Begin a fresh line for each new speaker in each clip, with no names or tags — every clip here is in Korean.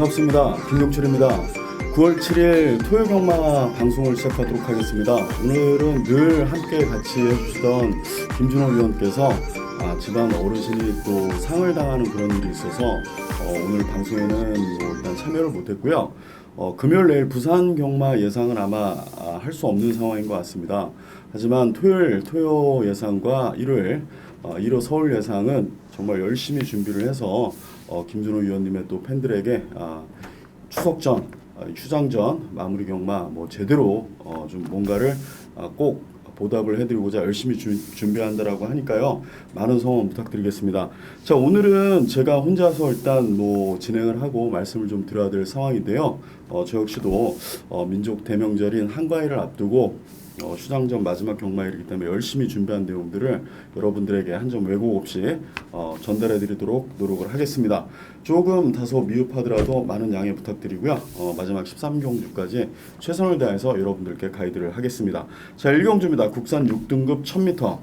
반갑습니다. 김용철입니다. 9월 7일 토요 경마 방송을 시작하도록 하겠습니다. 오늘은 늘 함께 같이 해주시던 김준호 위원께서 집안 어르신이 또 상을 당하는 그런 일이 있어서 오늘 방송에는 일단 참여를 못했고요. 금요일 내일 부산 경마 예상은 아마 할 수 없는 상황인 것 같습니다. 하지만 토요일 토요 예상과 일요일 서울 예상은 정말 열심히 준비를 해서 김준호 위원님의 또 팬들에게 추석 전, 휴장 전 마무리 경마 제대로 좀 뭔가를 꼭 보답을 해드리고자 열심히 준비한다라고 하니까요. 많은 성원 부탁드리겠습니다. 자, 오늘은 제가 혼자서 일단 진행을 하고 말씀을 좀 드려야 될 상황인데요. 저 역시도 민족 대명절인 한가위를 앞두고 휴장전 마지막 경마일이기 때문에 열심히 준비한 내용들을 여러분들에게 한 점 왜곡 없이 전달해 드리도록 노력을 하겠습니다. 조금 다소 미흡하더라도 많은 양해 부탁드리고요. 마지막 13경주까지 최선을 다해서 여러분들께 가이드를 하겠습니다. 자, 1경주입니다. 국산 6등급 1000m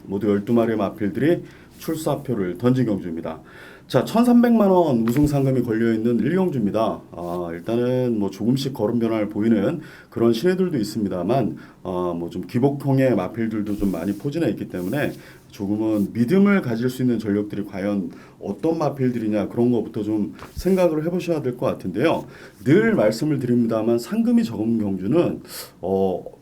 모두 12마리의 마필들이 출사표를 던진 경주입니다. 자, 1,300만 원 우승 상금이 걸려있는 1경주입니다. 일단은 조금씩 걸음 변화를 보이는 그런 신예들도 있습니다만 좀 기복형의 마필들도 좀 많이 포진해 있기 때문에 조금은 믿음을 가질 수 있는 전력들이 과연 어떤 마필들이냐 그런 것부터 좀 생각을 해보셔야 될 것 같은데요. 늘 말씀을 드립니다만 상금이 적은 경주는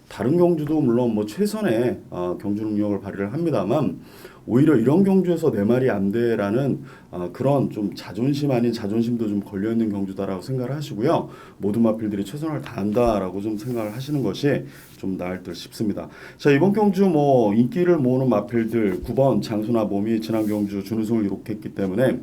다른 경주도 물론 최선의 경주 능력을 발휘를 합니다만 오히려 이런 경주에서 내 말이 안 돼라는 그런 좀 자존심 아닌 자존심도 좀 걸려있는 경주다라고 생각을 하시고요. 모든 마필들이 최선을 다한다라고 좀 생각을 하시는 것이 좀 나을 듯 싶습니다. 자, 이번 경주 인기를 모으는 마필들 9번 장수나봄이 지난 경주 준우승을 기록했기 때문에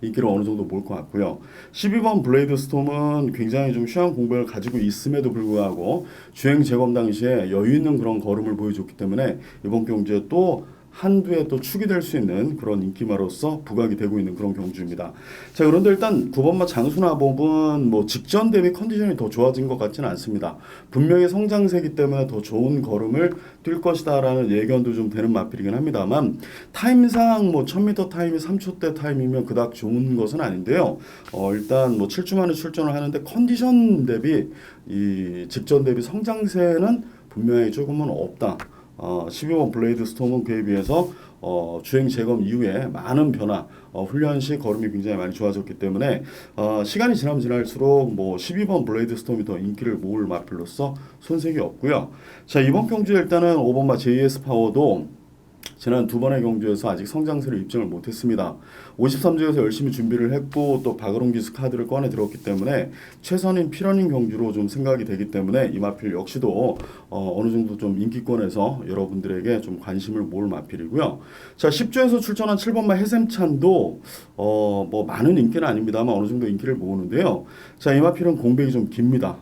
인기를 어느 정도 모을 것 같고요. 12번 블레이드 스톰은 굉장히 좀 쉬운 공백을 가지고 있음에도 불구하고 주행 재검 당시에 여유 있는 그런 걸음을 보여줬기 때문에 이번 경주에 또 한두에 또 축이 될 수 있는 그런 인기마로서 부각이 되고 있는 그런 경주입니다. 자, 그런데 일단 9번마 장수나법은 직전 대비 컨디션이 더 좋아진 것 같지는 않습니다. 분명히 성장세기 때문에 더 좋은 걸음을 뛸 것이다라는 예견도 좀 되는 마필이긴 합니다만 타임상 1000m 타임이 3초대 타임이면 그닥 좋은 것은 아닌데요. 일단 7주 만에 출전을 하는데 컨디션 대비 이 직전 대비 성장세는 분명히 조금은 없다. 12번 블레이드 스톰은 그에 비해서 주행 재검 이후에 많은 변화, 훈련 시 걸음이 굉장히 많이 좋아졌기 때문에 시간이 지나면 지날수록 12번 블레이드 스톰이 더 인기를 모을 마필로서 손색이 없고요. 자, 이번 경주에 일단은 5번마 JS 파워도 지난 두 번의 경주에서 아직 성장세를 입증을 못했습니다. 53주에서 열심히 준비를 했고 또 박으론 기수 카드를 꺼내 들었기 때문에 최선인 필연인 경주로 좀 생각이 되기 때문에 이 마필 역시도 어느 정도 좀 인기권에서 여러분들에게 좀 관심을 모을 마필이고요. 자, 10주에서 출전한 7번마 해샘찬도 많은 인기는 아닙니다만 어느 정도 인기를 모으는데요. 자, 이 마필은 공백이 좀 깁니다.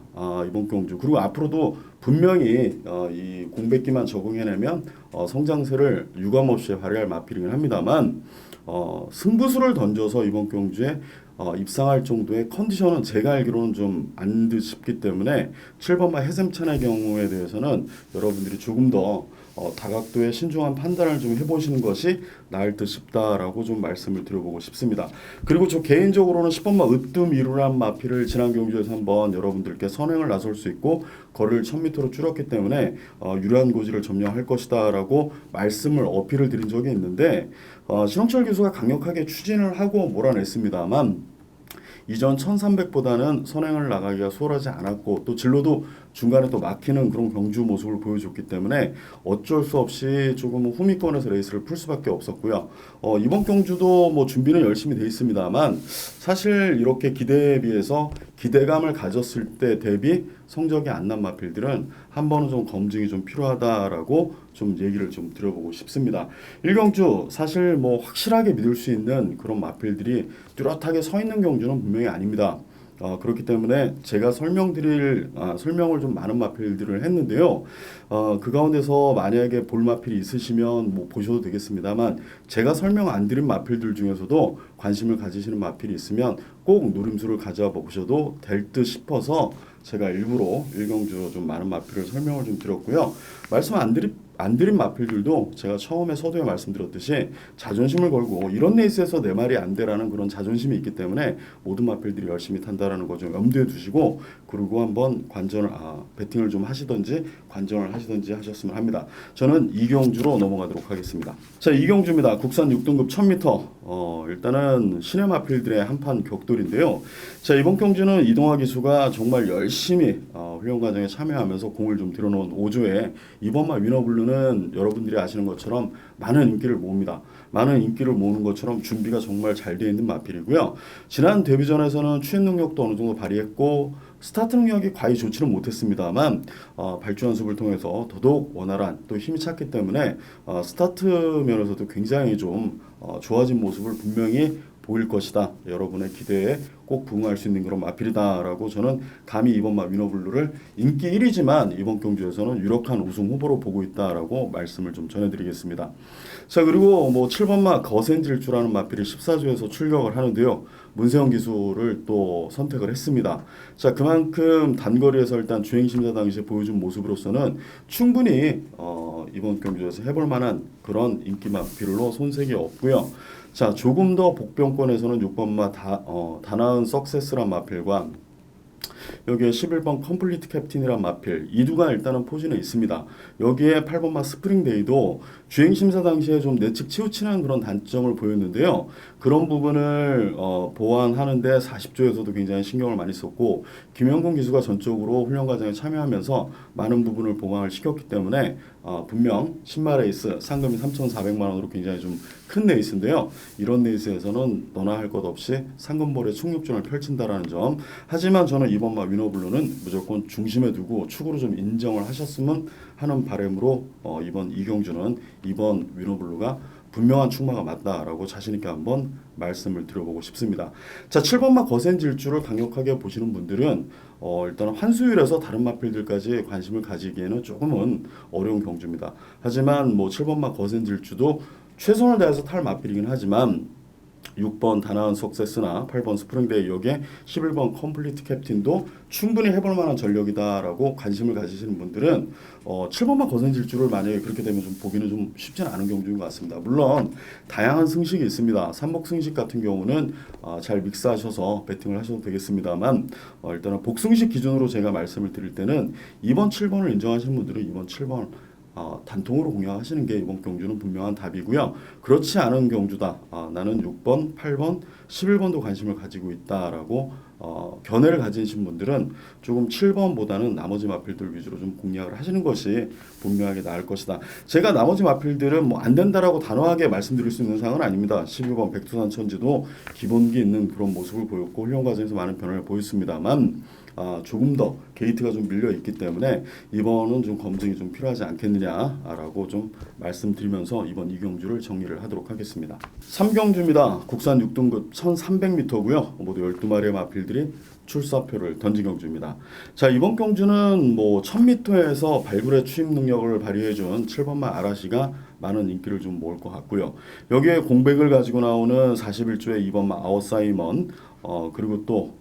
이번 경주. 그리고 앞으로도 분명히 이 공백기만 적응해내면 성장세를 유감없이 발휘할 마필이긴 합니다만 승부수를 던져서 이번 경주에 입상할 정도의 컨디션은 제가 알기로는 좀 안 듯 싶기 때문에 7번마 해샘찬의 경우에 대해서는 여러분들이 조금 더 다각도의 신중한 판단을 좀 해보시는 것이 나을 듯 싶다라고 좀 말씀을 드려보고 싶습니다. 그리고 저 개인적으로는 10번마 으뜸이루란 마필을 지난 경주에서 한번 여러분들께 선행을 나설 수 있고 거리를 1000m로 줄였기 때문에 유리한 고지를 점령할 것이다 라고 말씀을 어필을 드린 적이 있는데 신홍철 교수가 강력하게 추진을 하고 몰아냈습니다만 이전 1300보다는 선행을 나가기가 수월하지 않았고 또 진로도 중간에 또 막히는 그런 경주 모습을 보여줬기 때문에 어쩔 수 없이 조금 후미권에서 레이스를 풀 수밖에 없었고요. 이번 경주도 준비는 열심히 돼 있습니다만 사실 이렇게 기대에 비해서 기대감을 가졌을 때 대비 성적이 안 난 마필들은 한 번은 좀 검증이 좀 필요하다라고 좀 얘기를 좀 드려보고 싶습니다. 1경주 사실 확실하게 믿을 수 있는 그런 마필들이 뚜렷하게 서 있는 경주는 분명히 아닙니다. 그렇기 때문에 제가 설명을 좀 많은 마필들을 했는데요. 그 가운데서 만약에 볼 마필이 있으시면 보셔도 되겠습니다만 제가 설명 안 드린 마필들 중에서도 관심을 가지시는 마필이 있으면 꼭 노림수를 가져와 보셔도 될 듯 싶어서 제가 일부러 1경주 좀 많은 마필을 설명을 좀 드렸고요. 말씀 안 들인 마필들도 제가 처음에 서두에 말씀드렸듯이 자존심을 걸고 이런 레이스에서 내 말이 안 돼라는 그런 자존심이 있기 때문에 모든 마필들이 열심히 탄다라는 거 좀 염두에 두시고, 그리고 한번 관전을 배팅을 좀 하시든지 관전을 하시든지 하셨으면 합니다. 저는 이경주로 넘어가도록 하겠습니다. 자, 이경주입니다. 국산 6등급 1000m. 일단은 신의 마필들의 한판 격돌인데요. 자, 이번 경주는 이동화 기수가 정말 열심히 훈련 과정에 참여하면서 공을 좀 들여놓은 5조에 이번마 위너블루는 여러분들이 아시는 것처럼 많은 인기를 모읍니다. 많은 인기를 모으는 것처럼 준비가 정말 잘 되어 있는 마필이고요. 지난 데뷔전에서는 추진 능력도 어느 정도 발휘했고 스타트 능력이 과히 좋지는 못했습니다만 발주 연습을 통해서 더더욱 원활한 또 힘이 찼기 때문에 스타트 면에서도 굉장히 좀 좋아진 모습을 분명히 보일 것이다. 여러분의 기대에 꼭 부응할 수 있는 그런 마필이다라고 저는 감히 이번마 위너블루를 인기 1위지만 이번 경주에서는 유력한 우승 후보로 보고 있다라고 말씀을 좀 전해드리겠습니다. 자, 그리고 7번마 거센질주라는 마필이 14조에서 출격을 하는데요. 문세영 기수를 또 선택을 했습니다. 자, 그만큼 단거리에서 일단 주행심사 당시에 보여준 모습으로서는 충분히 이번 경주에서 해볼 만한 그런 인기 마필로 손색이 없고요. 자, 조금 더 복병권에서는 6번마 다나은 석세스란 마필과 여기에 11번 컴플리트 캡틴이란 마필, 이두가 일단은 포진에 있습니다. 여기에 8번마 스프링데이도 주행심사 당시에 좀 내측 치우치는 그런 단점을 보였는데요. 그런 부분을 보완하는데 40조에서도 굉장히 신경을 많이 썼고, 김영곤 기수가 전적으로 훈련 과정에 참여하면서 많은 부분을 보강을 시켰기 때문에 분명 신마 레이스 상금이 3,400만 원으로 굉장히 좀 큰 레이스인데요. 이런 레이스에서는 너나 할 것 없이 상금볼의 충육전을 펼친다라는 점. 하지만 저는 이번마 위너블루는 무조건 중심에 두고 축으로 좀 인정을 하셨으면 하는 바람으로 이번 이경주는 이번 위너블루가 분명한 축마가 맞다라고 자신있게 한번 말씀을 드려보고 싶습니다. 자, 7번마 거센질주를 강력하게 보시는 분들은 일단은 환수율에서 다른 마필들까지 관심을 가지기에는 조금은 어려운 경주입니다. 하지만 7번마 거센질주도 최선을 다해서 탈 마필이긴 하지만 6번 다나은 석세스나 8번 스프링데이, 여기에 11번 컴플리트 캡틴도 충분히 해볼 만한 전력이다라고 관심을 가지시는 분들은 7번마 거센질주를 만약에 그렇게 되면 좀 보기는 좀 쉽지는 않은 경주인 것 같습니다. 물론 다양한 승식이 있습니다. 삼복 승식 같은 경우는 잘 믹스하셔서 배팅을 하셔도 되겠습니다만 일단은 복승식 기준으로 제가 말씀을 드릴 때는 이번 7번을 인정하시는 분들은 이번 7번 단통으로 공략하시는 게 이번 경주는 분명한 답이고요. 그렇지 않은 경주다. 나는 6번, 8번, 11번도 관심을 가지고 있다라고 견해를 가지신 분들은 조금 7번보다는 나머지 마필들 위주로 좀 공략을 하시는 것이 분명하게 나을 것이다. 제가 나머지 마필들은 안 된다라고 단호하게 말씀드릴 수 있는 상황은 아닙니다. 12번 백두산 천지도 기본기 있는 그런 모습을 보였고 훈련 과정에서 많은 변화를 보였습니다만 조금 더 게이트가 좀 밀려 있기 때문에 이번은 좀 검증이 좀 필요하지 않겠느냐라고 좀 말씀드리면서 이번 이경주를 정리를 하도록 하겠습니다. 3경주입니다. 국산 6등급 1300m고요. 모두 12마리의 마필들이 출사표를 던진 경주입니다. 자, 이번 경주는 1000m에서 발굴의 추임 능력을 발휘해준 7번마 아라시가 많은 인기를 좀 모을 것 같고요. 여기에 공백을 가지고 나오는 41조의 2번마 아웃사이먼, 그리고 또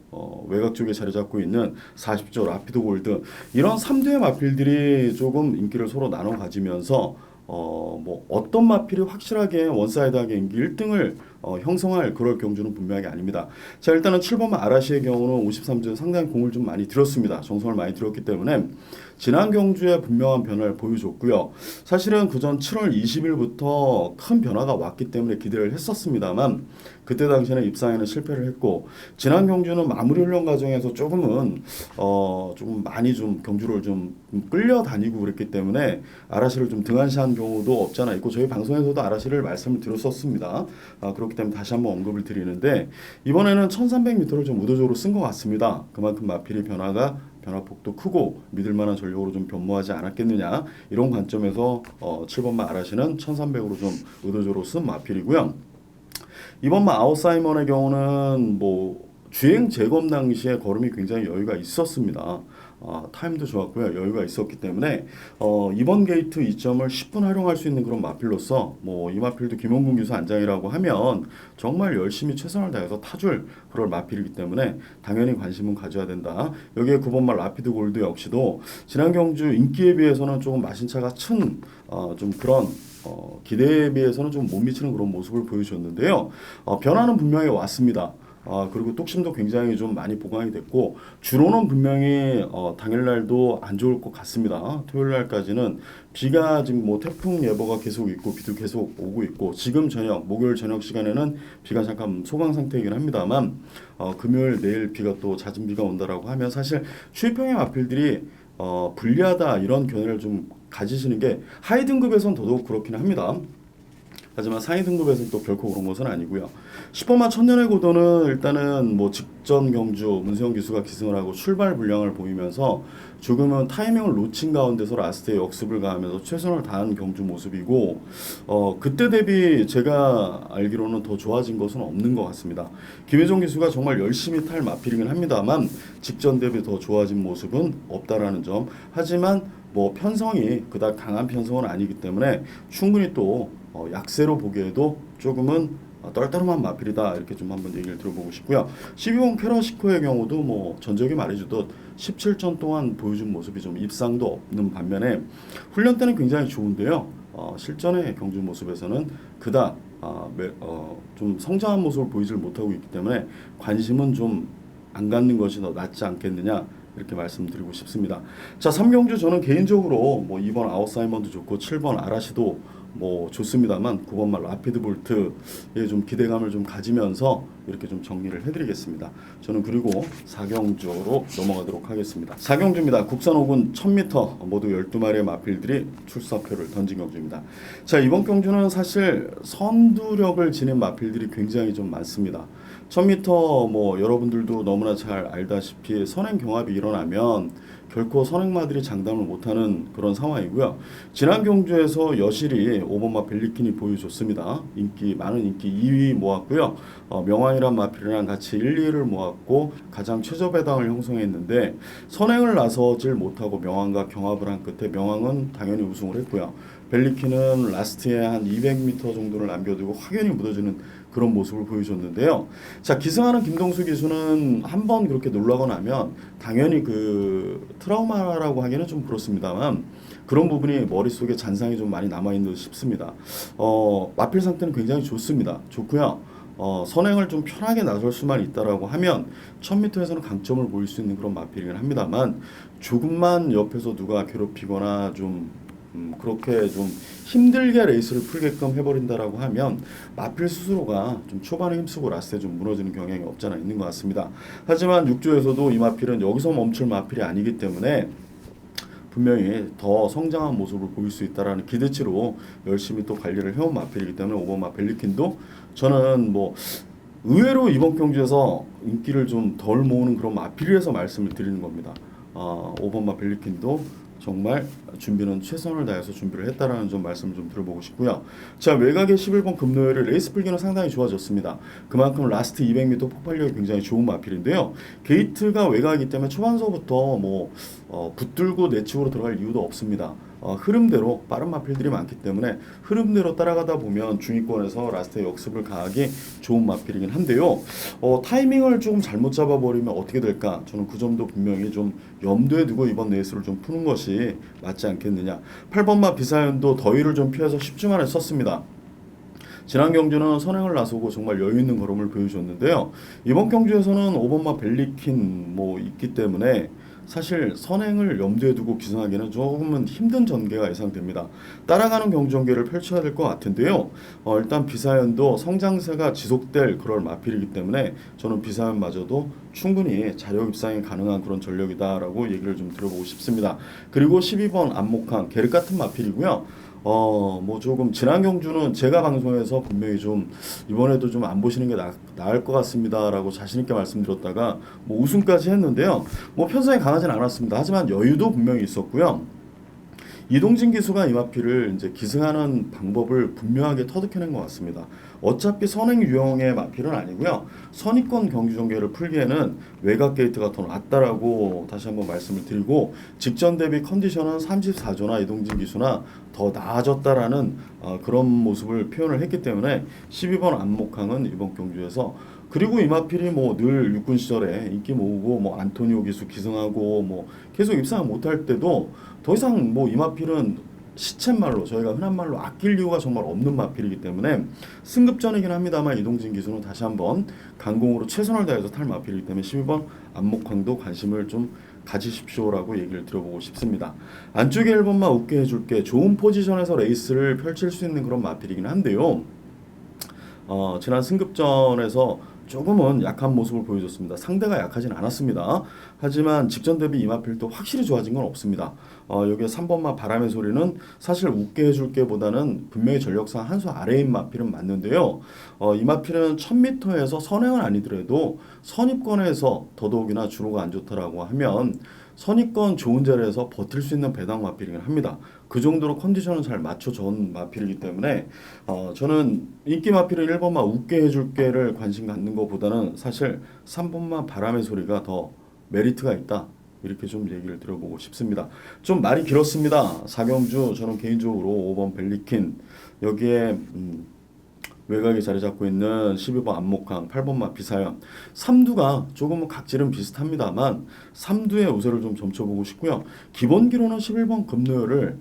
외곽 쪽에 자리 잡고 있는 40조 라피드 골드, 이런 3대의 마필들이 조금 인기를 서로 나눠 가지면서 어떤 마필이 확실하게 원사이드하게 인기 1등을 형성할 그럴 경주는 분명하게 아닙니다. 자, 일단은 7번마 아라시의 경우는 53조 상당히 공을 좀 많이 들였습니다. 정성을 많이 들였기 때문에 지난 경주에 분명한 변화를 보여줬고요. 사실은 그전 7월 20일부터 큰 변화가 왔기 때문에 기대를 했었습니다만 그때 당시에는 입상에는 실패를 했고, 지난 경주는 마무리 훈련 과정에서 조금 많이 좀 경주를 좀 끌려다니고 그랬기 때문에 아라시를 좀 등한시한 경우도 없잖아 있고, 저희 방송에서도 아라시를 말씀을 드렸었습니다. 그렇기 때문에 다시 한번 언급을 드리는데, 이번에는 1300m를 좀 의도적으로 쓴 것 같습니다. 그만큼 마필의 변화폭도 크고 믿을만한 전력으로 좀 변모하지 않았겠느냐, 이런 관점에서 7번마 아라시는 1300으로 좀 의도적으로 쓴 마필이고요. 이번마 아웃사이먼의 경우는 주행 재검 당시에 걸음이 굉장히 여유가 있었습니다. 타임도 좋았고요. 여유가 있었기 때문에 이번 게이트 2점을 10분 활용할 수 있는 그런 마필로서 뭐 이 마필도 김원gun 기수 안장이라고 하면 정말 열심히 최선을 다해서 타줄 그럴 마필이기 때문에 당연히 관심은 가져야 된다. 여기에 9번말 라피드 골드 역시도 지난 경주 인기에 비해서는 조금 마신차가 좀 그런 기대에 비해서는 좀 못 미치는 그런 모습을 보여주셨는데요. 변화는 분명히 왔습니다. 그리고 뚝심도 굉장히 좀 많이 보강이 됐고 주로는 분명히 당일날도 안 좋을 것 같습니다. 토요일날까지는 비가 지금 뭐 태풍 예보가 계속 있고 비도 계속 오고 있고 지금 저녁 목요일 저녁 시간에는 비가 잠깐 소강 상태이긴 합니다만 금요일 내일 비가 또 잦은 비가 온다라고 하면 사실 추위평의 마필들이 불리하다 이런 견해를 좀 가지시는 게 하위 등급에선 더더욱 그렇긴 합니다. 하지만 상위 등급에서는 또 결코 그런 것은 아니고요. 10번마 천년의 고도는 일단은 뭐 직전 경주 문세영 기수가 기승을 하고 출발 불량을 보이면서 조금은 타이밍을 놓친 가운데서 라스트에 역습을 가하면서 최선을 다한 경주 모습이고 그때 대비 제가 알기로는 더 좋아진 것은 없는 것 같습니다. 김혜정 기수가 정말 열심히 탈 마필이긴 합니다만 직전 대비 더 좋아진 모습은 없다라는 점. 하지만 뭐 편성이 그닥 강한 편성은 아니기 때문에 충분히 또 약세로 보기에도 조금은 떨떠름한 마필이다 이렇게 좀 한번 얘기를 들어보고 싶고요. 12번 캐러시코의 경우도 뭐 전적이 말해주듯 17전 동안 보여준 모습이 좀 입상도 없는 반면에 훈련 때는 굉장히 좋은데요. 실전의 경주 모습에서는 그닥 좀 성장한 모습을 보이질 못하고 있기 때문에 관심은 좀 안 갖는 것이 더 낫지 않겠느냐 이렇게 말씀드리고 싶습니다. 자, 3경주 저는 개인적으로 뭐 2번 아웃사이먼도 좋고 7번 아라시도 뭐 좋습니다만 9번말 라피드 볼트에 좀 기대감을 좀 가지면서 이렇게 좀 정리를 해드리겠습니다. 저는 그리고 4경주로 넘어가도록 하겠습니다. 4경주입니다. 국산 5군 1000m 모두 12마리의 마필들이 출사표를 던진 경주입니다. 자, 이번 경주는 사실 선두력을 지닌 마필들이 굉장히 좀 많습니다. 1000m 뭐 여러분들도 너무나 잘 알다시피 선행 경합이 일어나면 결코 선행마들이 장담을 못하는 그런 상황이고요. 지난 경주에서 여실히 5번마 벨리킨이 보여줬습니다. 많은 인기 2위 모았고요. 명왕이란 마필이랑 같이 1, 2위를 모았고 가장 최저 배당을 형성했는데 선행을 나서질 못하고 명왕과 경합을 한 끝에 명왕은 당연히 우승을 했고요. 벨리킨은 라스트에 한 200m 정도를 남겨두고 확연히 묻어지는 그런 모습을 보여줬는데요. 자, 기승하는 김동수 기수는 한번 그렇게 놀라고 나면 당연히 그 트라우마라고 하기는 좀 그렇습니다만 그런 부분이 머릿속에 잔상이 좀 많이 남아있는 듯 싶습니다. 마필 상태는 굉장히 좋습니다. 좋고요. 선행을 좀 편하게 나설 수만 있다라고 하면 1000m에서는 강점을 보일 수 있는 그런 마필이긴 합니다만 조금만 옆에서 누가 괴롭히거나 좀 그렇게 좀 힘들게 레이스를 풀게끔 해버린다라고 하면 마필 스스로가 좀 초반에 힘쓰고 라스트에 좀 무너지는 경향이 없잖아 있는 것 같습니다. 하지만 6조에서도 이 마필은 여기서 멈출 마필이 아니기 때문에 분명히 더 성장한 모습을 보일 수 있다라는 기대치로 열심히 또 관리를 해온 마필이기 때문에 5번마 벨리킨도 저는 뭐 의외로 이번 경주에서 인기를 좀 덜 모으는 그런 마필이라서 말씀을 드리는 겁니다. 5번마 벨리킨도 정말 준비는 최선을 다해서 준비를 했다라는 점 말씀 좀 들어보고 싶고요. 자, 외곽의 11번 금노엘의 레이스 풀기는 상당히 좋아졌습니다. 그만큼 라스트 200m 폭발력이 굉장히 좋은 마필인데요. 게이트가 외곽이기 때문에 초반서부터 뭐 붙들고 내측으로 들어갈 이유도 없습니다. 흐름대로 빠른 마필들이 많기 때문에 흐름대로 따라가다 보면 중위권에서 라스트에 역습을 가하기 좋은 마필이긴 한데요. 타이밍을 조금 잘못 잡아버리면 어떻게 될까? 저는 그 점도 분명히 좀 염두에 두고 이번 레이스를 좀 푸는 것이 맞지 않겠느냐. 8번마 비사연도 더위를 좀 피해서 10주만에 썼습니다. 지난 경주는 선행을 나서고 정말 여유 있는 걸음을 보여줬는데요. 이번 경주에서는 5번마 벨리킨 뭐 있기 때문에 사실 선행을 염두에 두고 기승하기는 조금은 힘든 전개가 예상됩니다. 따라가는 경주 전개를 펼쳐야 될 것 같은데요. 일단 비사연도 성장세가 지속될 그럴 마필이기 때문에 저는 비사연마저도 충분히 자력 입상이 가능한 그런 전력이다라고 얘기를 좀 들어보고 싶습니다. 그리고 12번 안목한 계륵 같은 마필이고요. 뭐 조금 지난 경주는 제가 방송에서 분명히 좀 이번에도 좀 안 보시는 게 나을 것 같습니다라고 자신 있게 말씀드렸다가 뭐 우승까지 했는데요. 뭐 편성이 강하진 않았습니다. 하지만 여유도 분명히 있었고요. 이동진 기수가 이마피를 이제 기승하는 방법을 분명하게 터득해낸 것 같습니다. 어차피 선행 유형의 마필은 아니고요. 선입권 경주 전개를 풀기에는 외곽 게이트가 더 낫다라고 다시 한번 말씀을 드리고 직전 대비 컨디션은 34조나 이동진 기수나 더 나아졌다라는 그런 모습을 표현을 했기 때문에 12번 안목항은 이번 경주에서 그리고 이마필이 뭐 늘 육군 시절에 인기 모으고 뭐 안토니오 기수 기승하고 뭐 계속 입상 못할 때도 더 이상 뭐 이마필은 시쳇말로 저희가 흔한 말로 아낄 이유가 정말 없는 마필이기 때문에 승급전이긴 합니다만 이동진 기수는 다시 한번 강공으로 최선을 다해서 탈 마필이기 때문에 12번 안목항도 관심을 좀 가지십시오라고 얘기를 드려보고 싶습니다. 안쪽에 1번만 웃게 해줄게 좋은 포지션에서 레이스를 펼칠 수 있는 그런 마필이긴 한데요. 지난 승급전에서 조금은 약한 모습을 보여줬습니다. 상대가 약하진 않았습니다. 하지만 직전 대비 이마필도 확실히 좋아진 건 없습니다. 여기에 3번마 바람의 소리는 사실 웃게 해줄게 보다는 분명히 전력상 한 수 아래인 마필은 맞는데요. 이마필은 1000m에서 선행은 아니더라도 선입권에서 더더욱이나 주로가 안 좋다라고 하면 선입권 좋은 자리에서 버틸 수 있는 배당 마필이긴 합니다. 그 정도로 컨디션은 잘 맞춰준 마필이기 때문에 저는 인기 마필은 1번만 웃게 해줄게를 관심 갖는 것보다는 사실 3번만 바람의 소리가 더 메리트가 있다. 이렇게 좀 얘기를 들어보고 싶습니다. 좀 말이 길었습니다. 4경주 저는 개인적으로 5번 벨리킨 여기에 외곽에 자리 잡고 있는 12번 안목항, 8번마 비사연, 3두가 조금은 각질은 비슷합니다만 3두의 우세를 좀 점쳐보고 싶고요. 기본기로는 11번 금노열을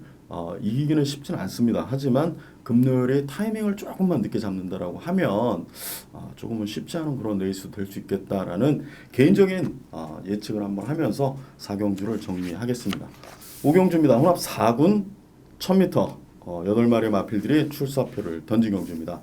이기기는 쉽지는 않습니다. 하지만 금노열이 타이밍을 조금만 늦게 잡는다라고 하면 조금은 쉽지 않은 그런 레이스 될 수 있겠다라는 개인적인 예측을 한번 하면서 4경주를 정리하겠습니다. 5경주입니다. 혼합 4군 1000m 8마리 마필들이 출사표를 던진 경주입니다.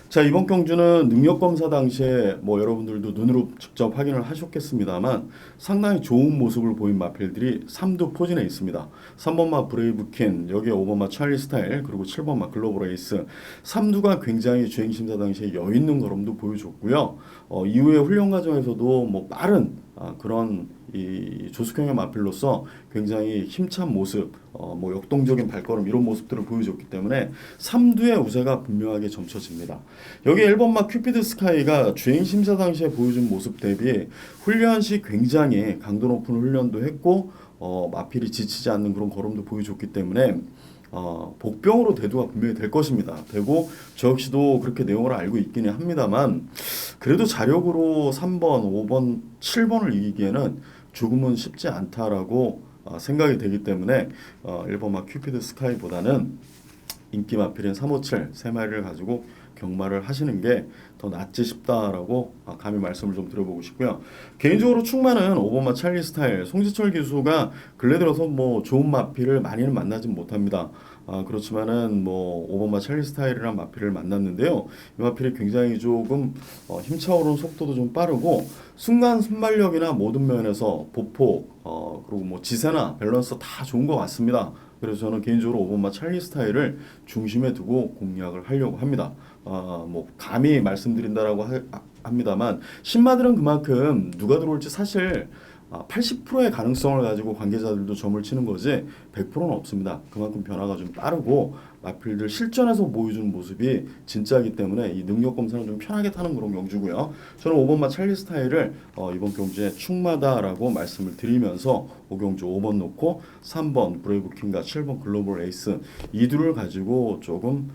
자, 이번 경주는 능력검사 당시에 뭐 여러분들도 눈으로 직접 확인을 하셨겠습니다만 상당히 좋은 모습을 보인 마필들이 3두 포진에 있습니다. 3번마 브레이브킨, 여기에 5번마 찰리 스타일, 그리고 7번마 글로벌 에이스. 3두가 굉장히 주행심사 당시에 여있는 걸음도 보여줬고요. 이후에 훈련 과정에서도 뭐 빠른 그런 이 조숙형의 마필로서 굉장히 힘찬 모습, 뭐 역동적인 발걸음 이런 모습들을 보여줬기 때문에 3두의 우세가 분명하게 점쳐집니다. 여기 1번마 큐피드 스카이가 주행 심사 당시에 보여준 모습 대비 훈련 시 굉장히 강도 높은 훈련도 했고 마필이 지치지 않는 그런 걸음도 보여줬기 때문에 복병으로 대두가 분명히 될 것입니다. 되고 저 역시도 그렇게 내용을 알고 있기는 합니다만 그래도 자력으로 3번, 5번, 7번을 이기기에는 조금은 쉽지 않다라고 생각이 되기 때문에 1번마 큐피드 스카이보다는 인기 마필인 357 세 마리를 가지고 경마를 하시는 게 더 낫지 싶다라고 감히 말씀을 좀 드려보고 싶고요. 개인적으로 충마는 5번마 찰리 스타일 송지철 기수가 근래 들어서 뭐 좋은 마필을 많이는 만나진 못합니다. 그렇지만은 뭐 5번마 찰리 스타일이란 마필을 만났는데요. 이 마필이 굉장히 조금 힘차오르는 속도도 좀 빠르고 순간 순발력이나 모든 면에서 보폭 그리고 뭐 지세나 밸런스 다 좋은 것 같습니다. 그래서 저는 개인적으로 5번마 찰리 스타일을 중심에 두고 공략을 하려고 합니다. 뭐 감히 말씀드린다라고 합니다만 신마들은 그만큼 누가 들어올지 사실 80%의 가능성을 가지고 관계자들도 점을 치는 거지 100%는 없습니다. 그만큼 변화가 좀 빠르고 마필들 실전에서 보여주는 모습이 진짜이기 때문에 이 능력 검사는 좀 편하게 타는 그런 경주고요. 저는 5번마 찰리 스타일을 이번 경주에 충마다라고 말씀을 드리면서 5경주 5번 놓고 3번 브레이브킹과 7번 글로벌 에이스 이 둘을 가지고 조금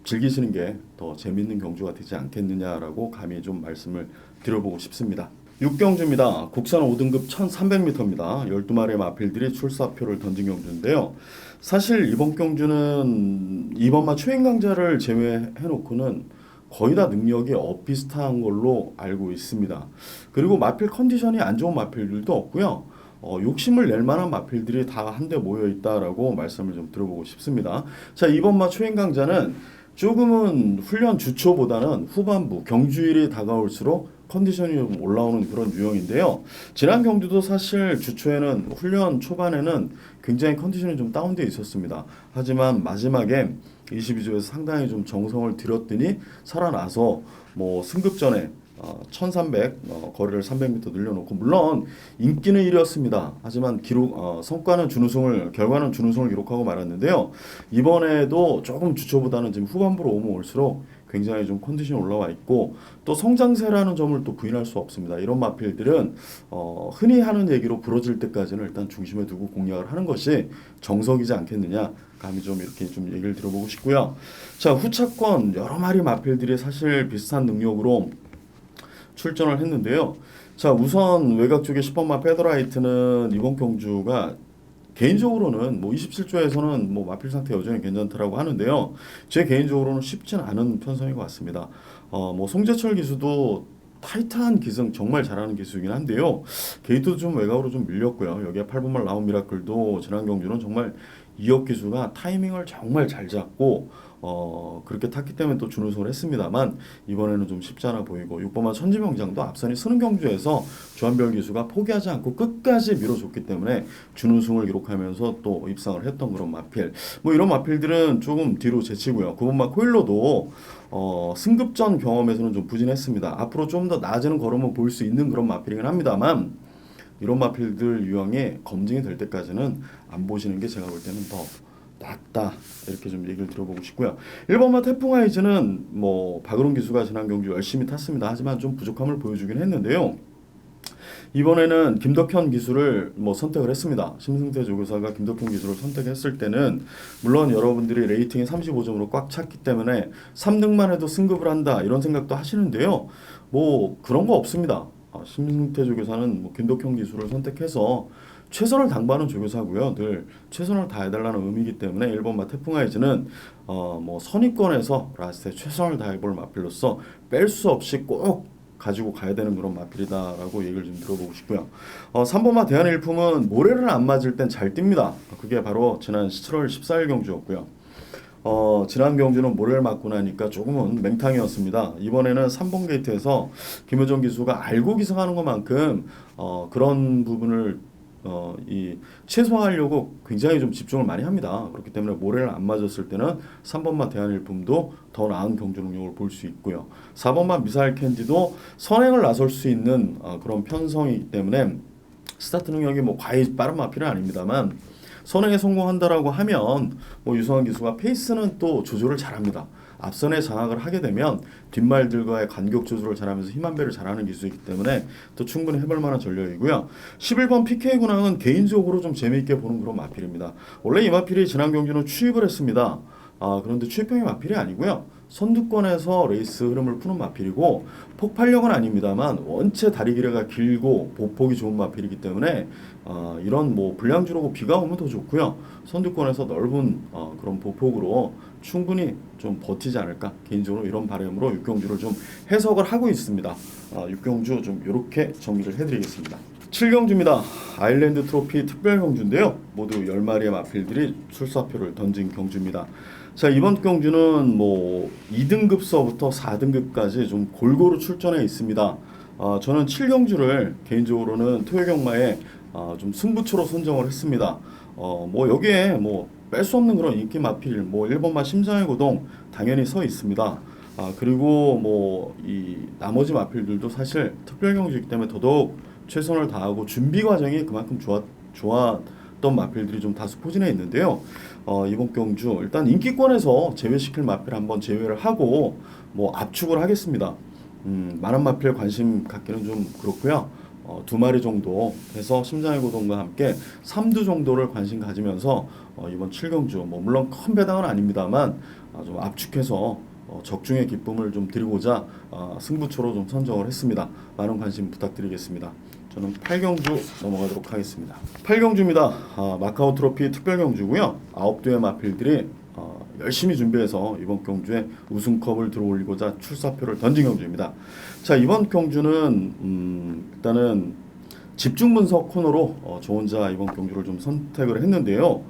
즐기시는 게 더 재밌는 경주가 되지 않겠느냐라고 감히 좀 말씀을 드려보고 싶습니다. 6경주입니다. 국산 5등급 1300m입니다. 12마리의 마필들이 출사표를 던진 경주인데요. 사실 이번 경주는 이번마 최인강자를 제외해놓고는 거의 다 능력이 엇비슷한 걸로 알고 있습니다. 그리고 마필 컨디션이 안 좋은 마필들도 없고요. 욕심을 낼 만한 마필들이 다 한데 모여 있다라고 말씀을 좀 들어보고 싶습니다. 자, 이번마 최인강자는 조금은 훈련 주초보다는 후반부 경주일이 다가올수록 컨디션이 좀 올라오는 그런 유형인데요. 지난 경주도 사실 주초에는 훈련 초반에는 굉장히 컨디션이 좀 다운되어 있었습니다. 하지만 마지막에 22조에서 상당히 좀 정성을 들였더니 살아나서 뭐 승급 전에 1300 거리를 300m 늘려놓고 물론 인기는 1위였습니다. 하지만 성과는 준우승을 결과는 준우승을 기록하고 말았는데요. 이번에도 조금 주초보다는 지금 후반부로 오면 올수록 굉장히 좀 컨디션이 올라와 있고 또 성장세라는 점을 또 부인할 수 없습니다. 이런 마필들은 흔히 하는 얘기로 부러질 때까지는 일단 중심에 두고 공략을 하는 것이 정석이지 않겠느냐. 감히 좀 이렇게 좀 얘기를 들어보고 싶고요. 자, 후차권 여러 마리 마필들이 사실 비슷한 능력으로 출전을 했는데요. 자, 우선 외곽 쪽에 10번마 페더라이트는 이번 경주가 개인적으로는 뭐 27조에서는 뭐 마필 상태 여전히 괜찮다라고 하는데요. 제 개인적으로는 쉽지는 않은 편성인 것 같습니다. 뭐 송재철 기수도 타이트한 기승 정말 잘하는 기수이긴 한데요. 게이트도 좀 외곽으로 좀 밀렸고요. 여기에 8번말 라운 미라클도 지난 경주는 정말 이혁 기수가 타이밍을 정말 잘 잡고 그렇게 탔기 때문에 또 준우승을 했습니다만 이번에는 좀 쉽지 않아 보이고 6번만 천지명장도 앞선이 쓰는 경주에서 조한별 기수가 포기하지 않고 끝까지 밀어줬기 때문에 준우승을 기록하면서 또 입상을 했던 그런 마필. 뭐 이런 마필들은 조금 뒤로 제치고요. 9번만 코일로도 승급전 경험에서는 좀 부진했습니다. 앞으로 좀 더 나아지는 걸음을 볼 수 있는 그런 마필이긴 합니다만 이런 마필들 유형이 검증이 될 때까지는 안 보시는 게 제가 볼 때는 더 낫다 이렇게 좀 얘기를 들어보고 싶고요. 1번마 태풍 아이즈는 뭐 박은홍 기수가 지난 경주 열심히 탔습니다. 하지만 좀 부족함을 보여주긴 했는데요. 이번에는 김덕현 기수를 뭐 선택을 했습니다. 심승태 조교사가 김덕현 기수를 선택했을 때는 물론 여러분들이 레이팅이 35점으로 꽉 찼기 때문에 3등만 해도 승급을 한다 이런 생각도 하시는데요. 뭐 그런 거 없습니다. 심승태 조교사는 뭐 김덕현 기수를 선택해서 최선을 당부하는 조교사고요. 늘 최선을 다해달라는 의미이기 때문에 1번마 태풍아이즈는 뭐 선입권에서 라스트에 최선을 다해볼 마필로서 뺄 수 없이 꼭 가지고 가야 되는 그런 마필이다라고 얘기를 좀 들어보고 싶고요. 3번마 대한일품은 모래를 안 맞을 땐 잘 뜁니다. 그게 바로 지난 7월 14일 경주였고요. 지난 경주는 모래를 맞고 나니까 조금은 맹탕이었습니다. 이번에는 3번 게이트에서 김효정 기수가 알고 기승하는 것만큼 그런 부분을 최소화하려고 굉장히 좀 집중을 많이 합니다. 그렇기 때문에 모래를 안 맞았을 때는 3번마 대한일품도 더 나은 경주 능력을 볼 수 있고요. 4번마 미사일 캔디도 선행을 나설 수 있는 그런 편성이기 때문에 스타트 능력이 뭐 과히 빠른 마필은 아닙니다만 선행에 성공한다라고 하면 뭐 유성환 기수가 페이스는 또 조절을 잘합니다. 앞선에 장악을 하게 되면 뒷말들과의 간격 조절을 잘하면서 힘 한 배를 잘하는 기수이기 때문에 또 충분히 해볼 만한 전력이고요. 11번 PK 군항은 개인적으로 좀 재미있게 보는 그런 마필입니다. 원래 이 마필이 지난 경주는 추입을 했습니다. 그런데 추입형의 마필이 아니고요. 선두권에서 레이스 흐름을 푸는 마필이고 폭발력은 아닙니다만 원체 다리 길이가 길고 보폭이 좋은 마필이기 때문에 이런 뭐 불량주로고 비가 오면 더 좋고요. 선두권에서 넓은 그런 보폭으로 충분히 좀 버티지 않을까 개인적으로 이런 바람으로 6경주를 좀 해석을 하고 있습니다. 6경주 좀 이렇게 정리를 해드리겠습니다. 7경주입니다. 아일랜드 트로피 특별 경주인데요. 모두 10마리의 마필들이 출사표를 던진 경주입니다. 자, 이번 경주는 뭐 2등급서부터 4등급까지 좀 골고루 출전해 있습니다. 저는 7경주를 개인적으로는 토요경마에 좀 승부처로 선정을 했습니다. 뭐 여기에 뭐 뺄 수 없는 그런 인기 마필, 뭐 1번마 심장의 고동 당연히 서 있습니다. 그리고 뭐 이 나머지 마필들도 사실 특별 경주이기 때문에 더더욱 최선을 다하고 준비 과정이 그만큼 좋았던 마필들이 좀 다수 포진해 있는데요. 이번 경주 일단 인기권에서 제외시킬 마필 한번 제외를 하고 뭐 압축을 하겠습니다. 많은 마필 관심 갖기는 좀 그렇고요. 2마리 정도 해서 심장의 고동과 함께 3두 정도를 관심 가지면서 이번 7경주 뭐 물론 큰 배당은 아닙니다만 좀 압축해서 적중의 기쁨을 좀 드리고자 승부처로 좀 선정을 했습니다. 많은 관심 부탁드리겠습니다. 저는 8경주 넘어가도록 하겠습니다. 8경주입니다. 마카오 트로피 특별 경주고요. 9두의 마필들이 열심히 준비해서 이번 경주에 우승컵을 들어올리고자 출사표를 던진 경주입니다. 자, 이번 경주는 일단은 집중 분석 코너로 저 혼자 이번 경주를 좀 선택을 했는데요.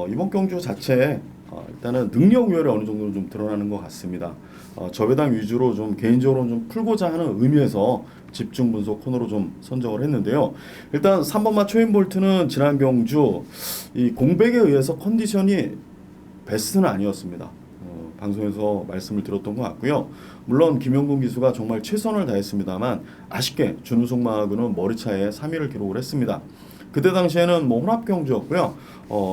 이번 경주 자체에 일단은 능력 우열이 어느 정도 좀 드러나는 것 같습니다. 저배당 위주로 좀 개인적으로 좀 풀고자 하는 의미에서 집중 분석 코너로 좀 선정을 했는데요. 일단 3번마 초인볼트는 지난 경주 이 공백에 의해서 컨디션이 베스트는 아니었습니다. 방송에서 말씀을 드렸던 것 같고요. 물론 김영곤 기수가 정말 최선을 다했습니다만 아쉽게 준우승마하고는 머리차에 3위를 기록을 했습니다. 그때 당시에는 뭐 혼합 경주였고요.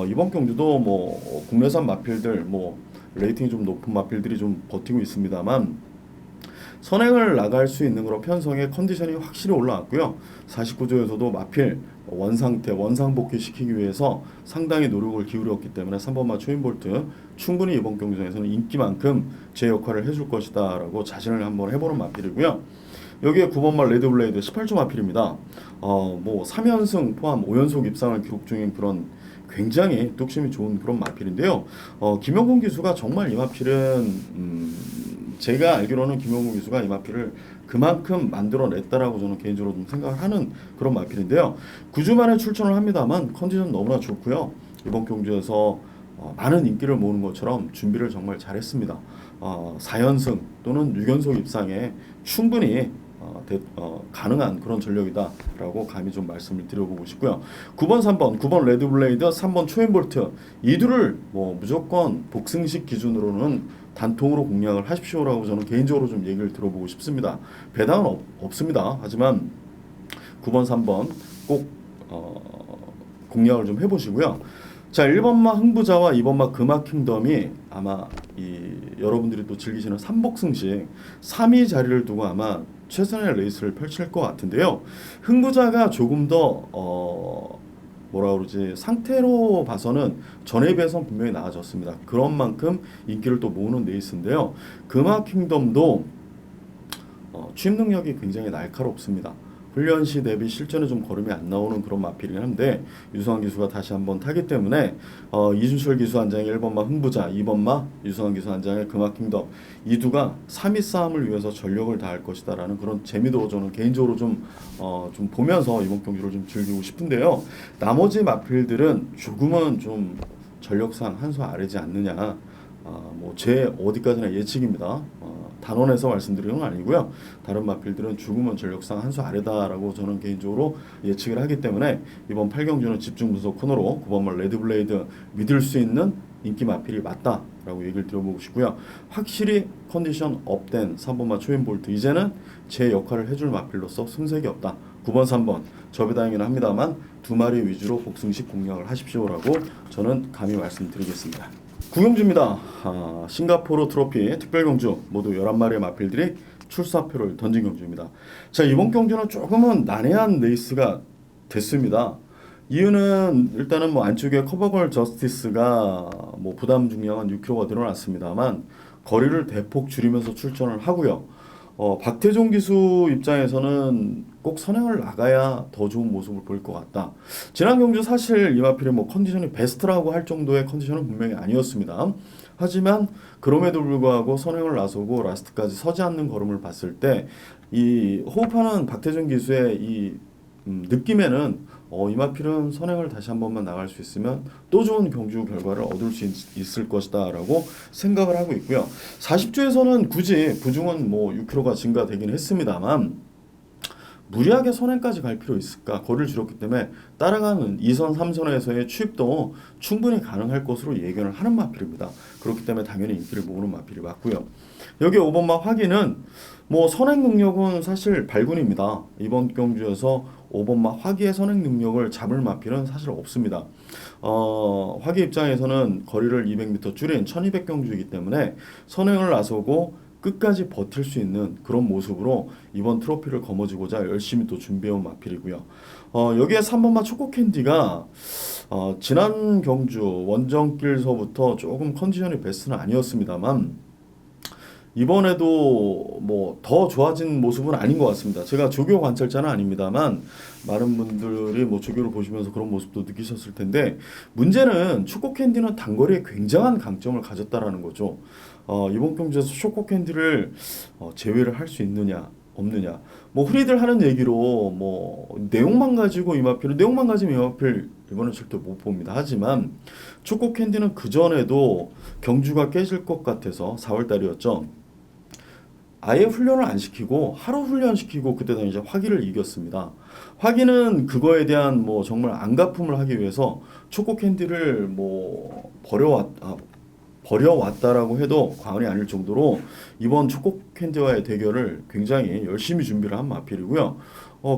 이번 경주도 뭐 국내산 마필들 뭐 레이팅이 좀 높은 마필들이 좀 버티고 있습니다만 선행을 나갈 수 있는 그런 편성의 컨디션이 확실히 올라왔고요. 49조에서도 마필 원상태 원상복귀 시키기 위해서 상당히 노력을 기울였기 때문에 3번마 초인볼트 충분히 이번 경주에서는 인기만큼 제 역할을 해줄 것이다 라고 자신을 한번 해보는 마필이고요. 여기에 9번마 레드블레이드 18조 마필입니다. 뭐 3연승 포함 5연속 입상을 기록 중인 그런 굉장히 뚝심이 좋은 그런 마필인데요. 김영곤 기수가 정말 이 마필은 제가 알기로는 김영곤 기수가 이 마필을 그만큼 만들어냈다라고 저는 개인적으로 좀 생각을 하는 그런 마필인데요. 9주 만에 출전을 합니다만 컨디션 너무나 좋고요. 이번 경주에서 많은 인기를 모으는 것처럼 준비를 정말 잘했습니다. 4연승 또는 6연속 입상에 충분히 가능한 그런 전력이다라고 감히 좀 말씀을 드려보고 싶고요. 9번, 3번, 9번 레드블레이드, 3번 초인볼트 이 둘을 뭐 무조건 복승식 기준으로는 단통으로 공략을 하십시오라고 저는 개인적으로 좀 얘기를 들어보고 싶습니다. 배당은 없습니다. 하지만 9번, 3번 꼭 공략을 좀 해보시고요. 자, 1번마 흥부자와 2번마 금화킹덤이 아마 여러분들이 또 즐기시는 삼복승식 3위 자리를 두고 아마 최선의 레이스를 펼칠 것 같은데요. 흥부자가 조금 더 뭐라 그러지 상태로 봐서는 전에 비해서 분명히 나아졌습니다. 그런 만큼 인기를 또 모으는 레이스인데요. 금화킹덤도 취임 능력이 굉장히 날카롭습니다. 훈련 시 대비 실전에 좀 걸음이 안 나오는 그런 마필이긴 한데 유성환 기수가 다시 한번 타기 때문에 이준철 기수 한 장의 1번마 흥부자, 2번마 유성환 기수 한 장의 금화킹덤 이 두가 3위 싸움을 위해서 전력을 다할 것이다 라는 그런 재미도 저는 개인적으로 좀 보면서 이번 경기를 좀 즐기고 싶은데요. 나머지 마필들은 조금은 좀 전력상 한 수 아래지 않느냐 뭐 제 어디까지나 예측입니다. 단원에서 말씀드리는 건 아니고요. 다른 마필들은 죽으면 전력상 한 수 아래다라고 저는 개인적으로 예측을 하기 때문에 이번 8경주는 집중 분석 코너로 9번마 레드블레이드 믿을 수 있는 인기 마필이 맞다라고 얘기를 드려보고 싶고요. 확실히 컨디션 업된 3번마 초인볼트 이제는 제 역할을 해줄 마필로서 손색이 없다. 9번, 3번 저비다행이긴 합니다만 두 마리 위주로 복승식 공략을 하십시오라고 저는 감히 말씀드리겠습니다. 9경주입니다. 싱가포르 트로피 특별경주 모두 11마리의 마필들이 출사표를 던진 경주입니다. 자, 이번 경주는 조금은 난해한 레이스가 됐습니다. 이유는 일단은 뭐 안쪽에 커버걸 저스티스가 뭐 부담 중량은 6kg가 늘어났습니다만 거리를 대폭 줄이면서 출전을 하고요. 박태종 기수 입장에서는 꼭 선행을 나가야 더 좋은 모습을 보일 것 같다. 지난 경주 사실 이 마필이 뭐 컨디션이 베스트라고 할 정도의 컨디션은 분명히 아니었습니다. 하지만 그럼에도 불구하고 선행을 나서고 라스트까지 서지 않는 걸음을 봤을 때 이 호흡하는 박태종 기수의 이 느낌에는 이 마필은 선행을 다시 한 번만 나갈 수 있으면 또 좋은 경주 결과를 얻을 수 있을 것이다 라고 생각을 하고 있고요. 40주에서는 굳이 부중은 뭐 6kg가 증가되긴 했습니다만 무리하게 선행까지 갈 필요 있을까? 거리를 줄였기 때문에 따라가는 2선, 3선에서의 추입도 충분히 가능할 것으로 예견을 하는 마필입니다. 그렇기 때문에 당연히 인기를 모으는 마필이 맞고요. 여기 5번마 화기는 뭐 선행 능력은 사실 발군입니다. 이번 경주에서 5번마 화기의 선행 능력을 잡을 마필은 사실 없습니다. 화기 입장에서는 거리를 200m 줄인 1200경주이기 때문에 선행을 나서고 끝까지 버틸 수 있는 그런 모습으로 이번 트로피를 거머쥐고자 열심히 또 준비해온 마필이고요. 여기에 3번마 초코캔디가 지난 경주 원정길서부터 조금 컨디션이 베스트는 아니었습니다만 이번에도 뭐 더 좋아진 모습은 아닌 것 같습니다. 제가 조교 관찰자는 아닙니다만 많은 분들이 뭐 조교를 보시면서 그런 모습도 느끼셨을 텐데 문제는 초코캔디는 단거리에 굉장한 강점을 가졌다라는 거죠. 이번 경주에서 초코캔디를 제외를 할 수 있느냐 없느냐 뭐 흔히들 하는 얘기로 뭐 내용만 가지고 이 마필 내용만 가지면 이 마필 이번엔 절대 못 봅니다. 하지만 초코캔디는 그전에도 경주가 깨질 것 같아서 4월달이었죠. 아예 훈련을 안 시키고 하루 훈련시키고 그때 당시 이제 화기를 이겼습니다. 화기는 그거에 대한 뭐 정말 안갚음을 하기 위해서 초코캔디를 뭐 버려왔다라고 해도 과언이 아닐 정도로 이번 초코캔디와의 대결을 굉장히 열심히 준비를 한 마필이고요.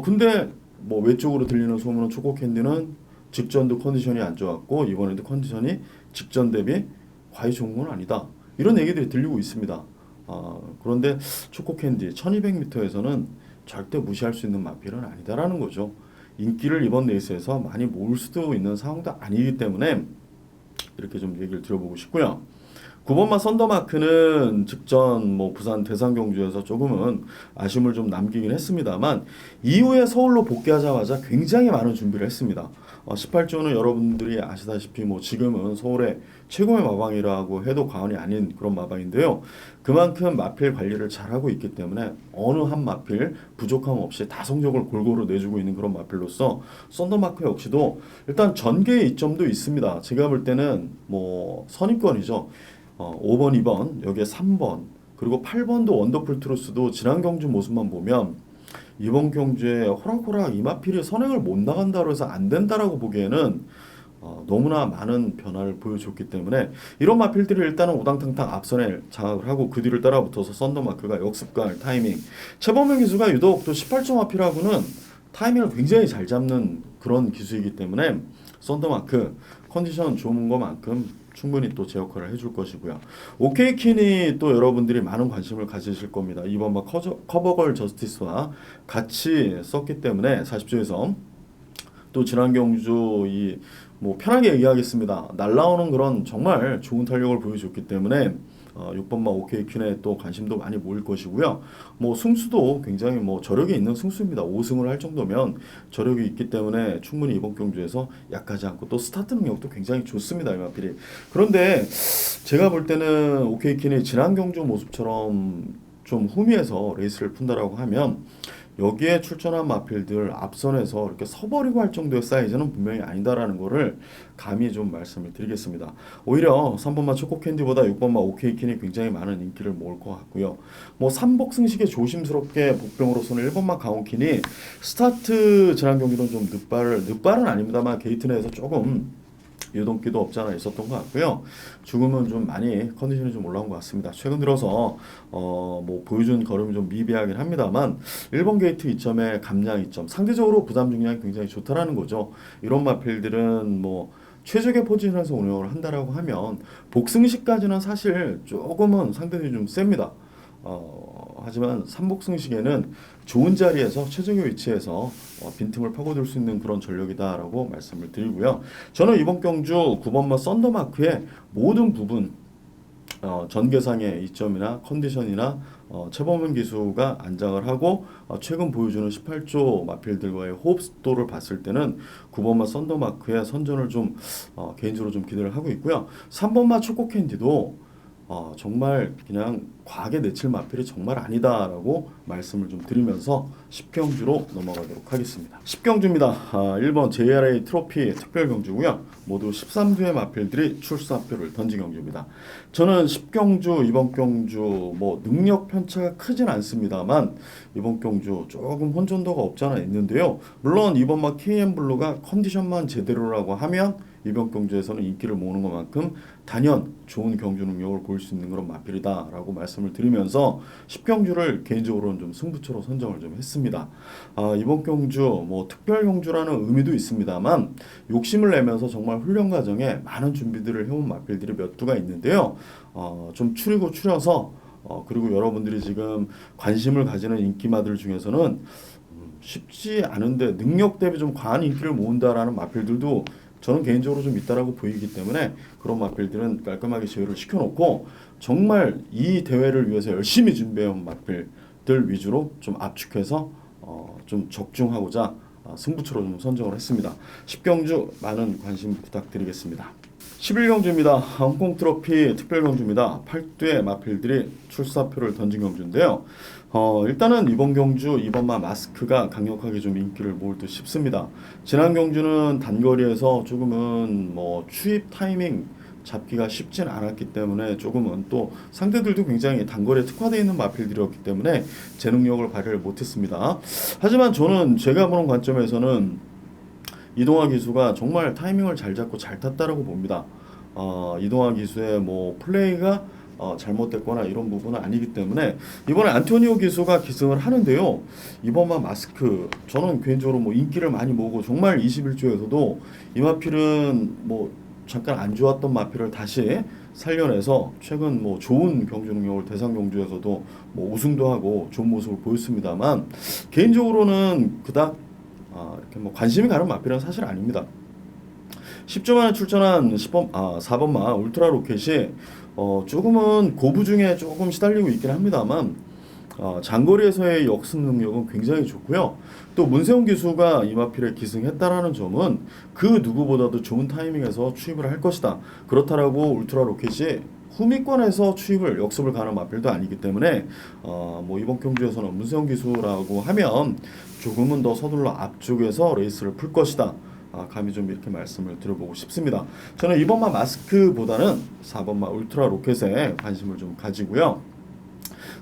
근데 뭐 외적으로 들리는 소문은 초코캔디는 직전도 컨디션이 안 좋았고 이번에도 컨디션이 직전 대비 과히 좋은 건 아니다. 이런 얘기들이 들리고 있습니다. 그런데 초코캔디 1200m에서는 절대 무시할 수 있는 마필은 아니다라는 거죠. 인기를 이번 레이스에서 많이 모을 수도 있는 상황도 아니기 때문에 이렇게 좀 얘기를 드려보고 싶고요. 9번마 썬더마크는 직전 뭐 부산 대상 경주에서 조금은 아쉬움을 좀 남기긴 했습니다만 이후에 서울로 복귀하자마자 굉장히 많은 준비를 했습니다. 18조는 여러분들이 아시다시피 뭐 지금은 서울의 최고의 마방이라고 해도 과언이 아닌 그런 마방인데요. 그만큼 마필 관리를 잘하고 있기 때문에 어느 한 마필 부족함 없이 다 성적을 골고루 내주고 있는 그런 마필로서 썬더마크 역시도 일단 전개의 이점도 있습니다. 제가 볼 때는 뭐 선입견이죠. 5번, 2번, 여기에 3번, 그리고 8번도 원더풀 트루스도 지난 경주 모습만 보면 이번 경주에 호락호락 이마필이 선행을 못 나간다고 해서 안 된다라고 보기에는 너무나 많은 변화를 보여줬기 때문에 이런 마필들이 일단은 우당탕탕 앞선에 장악을 하고 그 뒤를 따라붙어서 썬더마크가 역습갈 타이밍, 최범용 기수가 유독 또 18점 마필하고는 타이밍을 굉장히 잘 잡는 그런 기수이기 때문에 썬더마크 컨디션 좋은 것만큼 충분히 또 제 역할을 해줄 것이고요. 오케이킨이 또 여러분들이 많은 관심을 가지실 겁니다. 이번 막 커버걸 저스티스와 같이 썼기 때문에 40조에서 또 지난 경주 이 뭐 편하게 얘기하겠습니다. 날라오는 그런 정말 좋은 탄력을 보여줬기 때문에 6번마 오케이퀸에 또 관심도 많이 모일 것이고요. 뭐 승수도 굉장히 뭐 저력이 있는 승수입니다. 5승을 할 정도면 저력이 있기 때문에 충분히 이번 경주에서 약하지 않고 또 스타트 능력도 굉장히 좋습니다. 이마필이. 그런데 제가 볼 때는 오케이퀸이 지난 경주 모습처럼 좀 후미에서 레이스를 푼다라고 하면 여기에 출전한 마필들 앞선에서 이렇게 서버리고 할 정도의 사이즈는 분명히 아니다라는 거를 감히 좀 말씀을 드리겠습니다. 오히려 3번마 초코캔디보다 6번마 오케이킨이 굉장히 많은 인기를 모을 것 같고요. 뭐 삼복승식에 조심스럽게 복병으로서는 1번마 강호킨이 스타트 지난 경기는 좀 늦발은 아닙니다만 게이트 내에서 조금 유동기도 없지 않아 있었던 것 같고요. 죽음은 좀 많이 컨디션이 좀 올라온 것 같습니다. 최근 들어서 뭐 보여준 걸음이 좀 미비하긴 합니다만 1번 게이트 2점에 감량 2점 상대적으로 부담 중량이 굉장히 좋다라는 거죠. 이런 마필들은 뭐 최적의 포지션에서 운영을 한다라고 하면 복승식까지는 사실 조금은 상대들이 좀 셉니다. 하지만 삼복승식에는 좋은 자리에서 최적의 위치에서 빈틈을 파고들 수 있는 그런 전력이다라고 말씀을 드리고요. 저는 이번 경주 9번마 썬더마크의 모든 부분 전개상의 이점이나 컨디션이나 최범은 기수가 안장을 하고 최근 보여주는 18조 마필들과의 호흡도를 봤을 때는 9번마 썬더마크의 선전을 좀 개인적으로 좀 기대를 하고 있고요. 3번마 초코캔디도 정말 그냥 과하게 내칠 마필이 정말 아니다라고 말씀을 좀 드리면서 10경주로 넘어가도록 하겠습니다. 10경주입니다. 1번 JRA 트로피 특별 경주고요. 모두 13두의 마필들이 출사표를 던진 경주입니다. 저는 10경주, 이번 경주 뭐 능력 편차가 크진 않습니다만 이번 경주 조금 혼전도가 없지 않아 있는데요. 물론 이번 막 KM블루가 컨디션만 제대로라고 하면 이번 경주에서는 인기를 모으는 것만큼 단연 좋은 경주 능력을 보일 수 있는 그런 마필이다라고 말씀을 드리면서 10경주를 개인적으로는 좀 승부처로 선정을 좀 했습니다. 이번 경주 뭐 특별 경주라는 의미도 있습니다만 욕심을 내면서 정말 훈련 과정에 많은 준비들을 해온 마필들이 몇 두가 있는데요. 좀 추려서 그리고 여러분들이 지금 관심을 가지는 인기마들 중에서는 쉽지 않은데 능력 대비 좀 과한 인기를 모은다라는 마필들도 저는 개인적으로 좀 있다라고 보이기 때문에 그런 마필들은 깔끔하게 제외를 시켜놓고 정말 이 대회를 위해서 열심히 준비해온 마필들 위주로 좀 압축해서 좀 적중하고자 승부처로 좀 선정을 했습니다. 10경주 많은 관심 부탁드리겠습니다. 11경주입니다. 홍콩 트로피 특별 경주입니다. 8두의 마필들이 출사표를 던진 경주인데요. 일단은 이번 경주 이번마 마스크가 강력하게 좀 인기를 모을 듯 싶습니다. 지난 경주는 단거리에서 조금은 뭐 추입 타이밍 잡기가 쉽진 않았기 때문에 조금은 또 상대들도 굉장히 단거리에 특화되어 있는 마필들이었기 때문에 제 능력을 발휘를 못했습니다. 하지만 저는 제가 보는 관점에서는 이동화 기수가 정말 타이밍을 잘 잡고 잘 탔다라고 봅니다. 이동화 기수의 뭐 플레이가 잘못됐거나 이런 부분은 아니기 때문에 이번에 안토니오 기수가 기승을 하는데요. 이번만 마스크 저는 개인적으로 뭐 인기를 많이 모으고 정말 21조에서도 이 마필은 뭐 잠깐 안 좋았던 마필을 다시 살려내서 최근 뭐 좋은 경주 능력을 대상 경주에서도 뭐 우승도 하고 좋은 모습을 보였습니다만 개인적으로는 그닥 이렇게 뭐 관심이 가는 마필은 사실 아닙니다. 10조 만에 출전한 4번마 울트라 로켓이 조금은 고부 중에 조금 시달리고 있긴 합니다만 장거리에서의 역습 능력은 굉장히 좋고요. 또 문세훈 기수가 이마필에 기승했다라는 점은 그 누구보다도 좋은 타이밍에서 추입을 할 것이다. 그렇다라고 울트라 로켓이 후미권에서 추입을 역습을 가는 마필도 아니기 때문에 뭐 이번 경주에서는 문세훈 기수라고 하면 조금은 더 서둘러 앞쪽에서 레이스를 풀 것이다. 감히 좀 이렇게 말씀을 드려보고 싶습니다. 저는 이번만 마스크보다는 4번만 울트라 로켓에 관심을 좀 가지고요.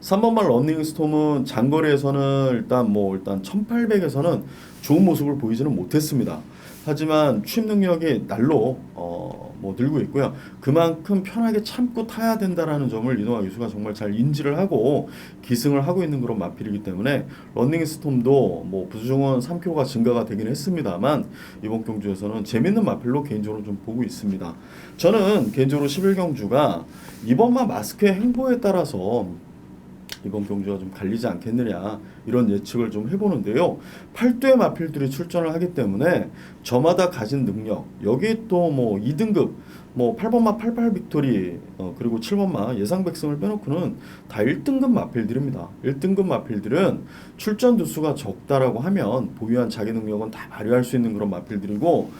3번만 러닝스톰은 장거리에서는 일단 1800에서는 좋은 모습을 보이지는 못했습니다. 하지만 취입 능력이 날로 뭐 늘고 있고요. 그만큼 편하게 참고 타야 된다라는 점을 이동화 기수가 정말 잘 인지를 하고 기승을 하고 있는 그런 마필이기 때문에 러닝스톰도 뭐 부주중은 3kg가 증가가 되긴 했습니다만 이번 경주에서는 재밌는 마필로 개인적으로 좀 보고 있습니다. 저는 개인적으로 11경주가 이번만 마스크의 행보에 따라서 이번 경주가 좀 갈리지 않겠느냐 이런 예측을 좀 해보는데요. 8두의 마필들이 출전을 하기 때문에 저마다 가진 능력 여기 또 뭐 2등급 뭐 8번마 88 빅토리 그리고 7번마 예상 백승을 빼놓고는 다 1등급 마필들입니다. 1등급 마필들은 출전 두수가 적다라고 하면 보유한 자기 능력은 다 발휘할 수 있는 그런 마필들이고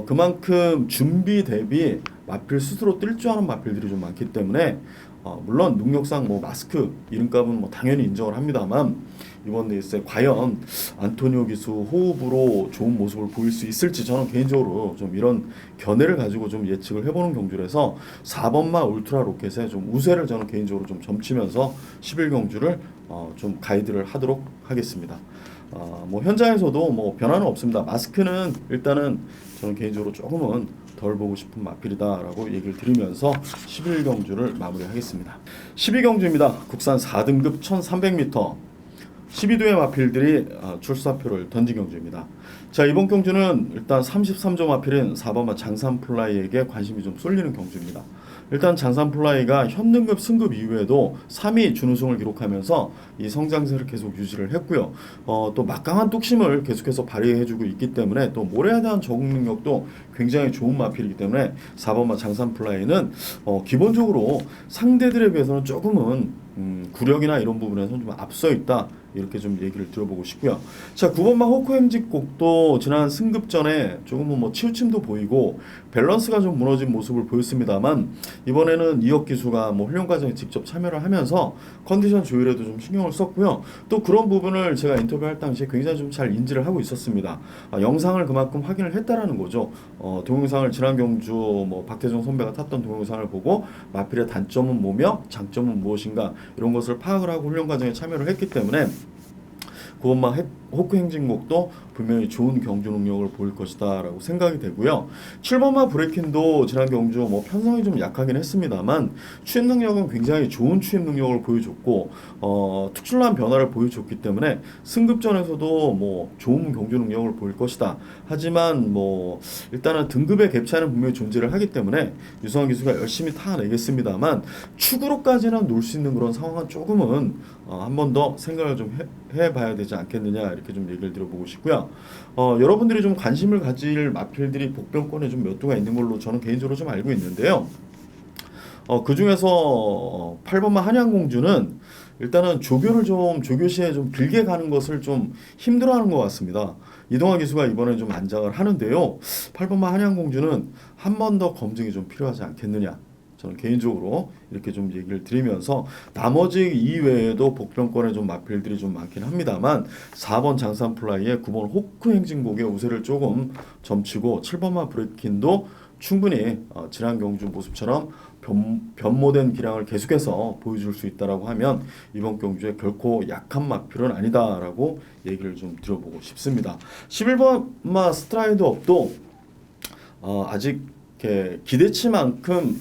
그만큼 준비 대비 마필 스스로 뛸 줄 아는 마필들이 좀 많기 때문에 물론 능력상 뭐 마스크 이름값은 뭐 당연히 인정을 합니다만 이번 레이스에 과연 안토니오 기수 호흡으로 좋은 모습을 보일 수 있을지 저는 개인적으로 좀 이런 견해를 가지고 좀 예측을 해보는 경주라서 4번마 울트라 로켓에 좀 우세를 저는 개인적으로 좀 점치면서 11경주를 좀 가이드를 하도록 하겠습니다. 뭐 현장에서도 뭐 변화는 없습니다. 마스크는 일단은 저는 개인적으로 조금은 덜 보고 싶은 마필이다라고 얘기를 드리면서 11경주를 마무리하겠습니다. 12경주입니다. 국산 4등급 1300m 12두의 마필들이 출사표를 던진 경주입니다. 자, 이번 경주는 일단 33조 마필인 4번마 장산플라이에게 관심이 좀 쏠리는 경주입니다. 일단 장산플라이가 현등급 승급 이후에도 3위 준우승을 기록하면서 이 성장세를 계속 유지를 했고요. 또 막강한 뚝심을 계속해서 발휘해주고 있기 때문에 또 모래에 대한 적응 능력도 굉장히 좋은 마필이기 때문에 4번마 장산플라이는 기본적으로 상대들에 비해서는 조금은 구력이나 이런 부분에서는 좀 앞서 있다. 이렇게 좀 얘기를 들어보고 싶고요. 자, 9번마 호크 행직곡도 지난 승급 전에 조금은 뭐 치우침도 보이고 밸런스가 좀 무너진 모습을 보였습니다만 이번에는 이혁 기수가 뭐 훈련 과정에 직접 참여를 하면서 컨디션 조율에도 좀 신경을 썼고요. 또 그런 부분을 제가 인터뷰할 당시에 굉장히 좀 잘 인지를 하고 있었습니다. 영상을 그만큼 확인을 했다라는 거죠. 동영상을 지난 경주 뭐 박태종 선배가 탔던 동영상을 보고 마필의 단점은 뭐며 장점은 무엇인가 이런 것을 파악을 하고 훈련 과정에 참여를 했기 때문에 9번마 호크 행진곡도 분명히 좋은 경주 능력을 보일 것이다 라고 생각이 되고요. 7번마 브레이킨도 지난 경주 뭐 편성이 좀 약하긴 했습니다만 추입 능력은 굉장히 좋은 추입 능력을 보여줬고 특출난 변화를 보여줬기 때문에 승급전에서도 뭐 좋은 경주 능력을 보일 것이다. 하지만 뭐 일단은 등급의 갭 차이는 분명히 존재를 하기 때문에 유성환 기수가 열심히 타내겠습니다만 축으로까지는 놀 수 있는 그런 상황은 조금은 한 번 더 생각을 좀 해봐야 되지 않겠느냐 이렇게 좀 얘기를 들어보고 싶고요. 여러분들이 좀 관심을 가질 마필들이 복병권에 좀 몇 두가 있는 걸로 저는 개인적으로 좀 알고 있는데요. 그 중에서 8번마 한양공주는 일단은 조교 시에 좀 길게 가는 것을 좀 힘들어하는 것 같습니다. 이동화 기수가 이번에 좀 안장을 하는데요. 8번마 한양공주는 한 번 더 검증이 좀 필요하지 않겠느냐. 저는 개인적으로 이렇게 좀 얘기를 드리면서 나머지 이외에도 복병권에 좀 마필들이 좀 많긴 합니다만 4번 장산플라이에 9번 호크 행진곡의 우세를 조금 점치고 7번마 브레이킨도 충분히 지난 경주 모습처럼 변모된 기량을 계속해서 보여줄 수 있다라고 하면 이번 경주에 결코 약한 마필은 아니다라고 얘기를 좀 드려보고 싶습니다. 11번마 스트라이드 업도 아직 이렇게 기대치만큼